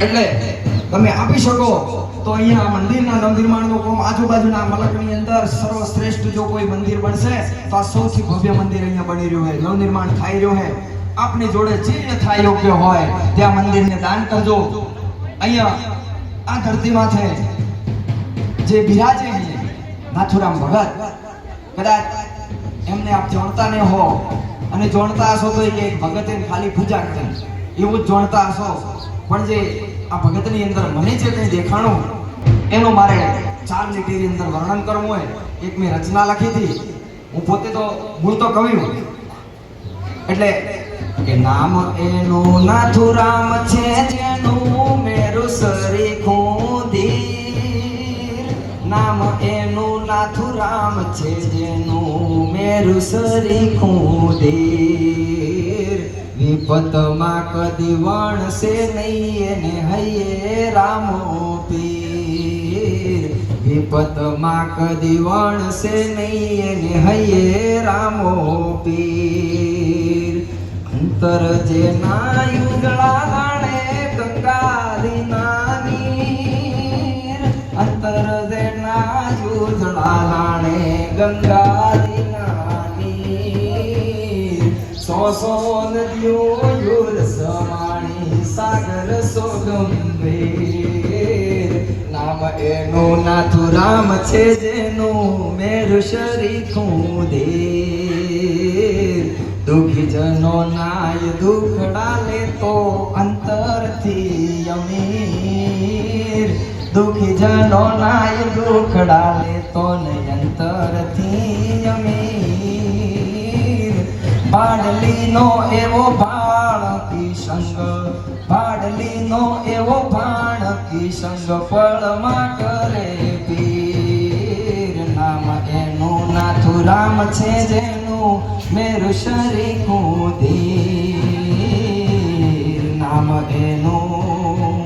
એટલે તમે આપી શકો તો અહીંયા મંદિરના નવનિર્માણનું કામ આજુબાજુના મલકની અંદર સર્વશ્રેષ્ઠ જો કોઈ મંદિર બનશે તો આ સૌથી ભવ્ય મંદિર અહીંયા બની રહ્યું છે, નવનિર્માણ થઈ રહ્યું છે. આપની જોડે જે થાય યોગ્ય હોય ત્યાં મંદિરને દાન કરજો. અહીંયા આ ધરતીમાં છે જે બિરાજે છે નાથુરામ ભગત, કદાચ એમને આપ જાણતા ન હો અને જાણતા હશો તો એક ભગતે ખાલી પૂજા કરી એવું જ જાણતા હશો, પણ જે આ ભગતની અંદર મને જે કંઈ દેખાણું એનું મારે 4 લીટીની અંદર વર્ણન કરવું હોય. એક મેં રચના લખી હતી, હું પોતે તો મૂળ તો કવિ હું, એટલે કે નામ એનું નાથુરામ છે જેનું મેરું સરીખું ધીર, નામ એનું નાથુરામ છે જેનું મેરું સરીખું ધીર, વિપતમાં કદી વણશે નહીં એને હૈયે રામો પીર, વિપતમાં કદી વણશે નહીં એને હૈયે રામો પીર, અંતર જે નાયુગળા ગાણે ગંગારી નાની, અંતર જે નાયુગળા ગાણે ગંગારી નાની, સો નદીઓ યુર સમાણી સાગર સો ગંભીર, નામ એનું નાથુરામ છે જેનું મેરું શરીખું ધીર, દુઃખી જનો નાય દુખડા લે તો અંતરથી અમીર, દુઃખી જનો નાય દુખડા લે તો અંતરથી અમીર, ભાડલીનો એવો ભાણ કી સંગ, ભાડલીનો એવો ભાણ કી સંગ ફળમાં કરે પીર, નામ એનું નાથુરામ છે જેનું મેરું શરીખું ધીર, નામ એનું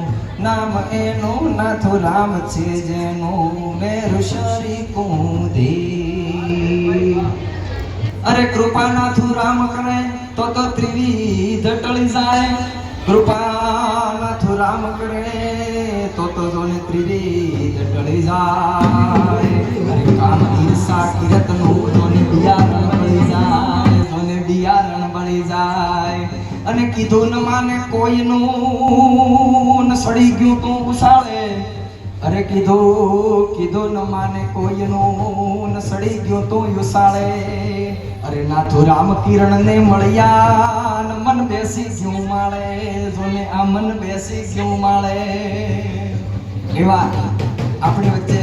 નાથુરામ છે જેનું મેરું શરીખું ધીર. અરે કૃપા નાથુરામ કરે તો ત્રિવિધ ટળી જાય, કૃપા નાથુરામ કરે તો જોને ત્રિવિધ ટળી જાય, અરે કામ ઈર્ષા કિરતનું જોને બિયારણ બળી જાય, જોને બિયારણ બળી જાય, અને કીધું ન માને કોઈનું ન સડી ગયું તું ઉસાળે, અરે કીધું ન માને કોઈનું ન સડી ગયું તું ઉસાળે, અરે નાથુરામ કિરણ ને મળ્યા ન મન બેસી ગયું માળે, જોને આ મન બેસી ગયું માળે. એવા આપણી વચ્ચે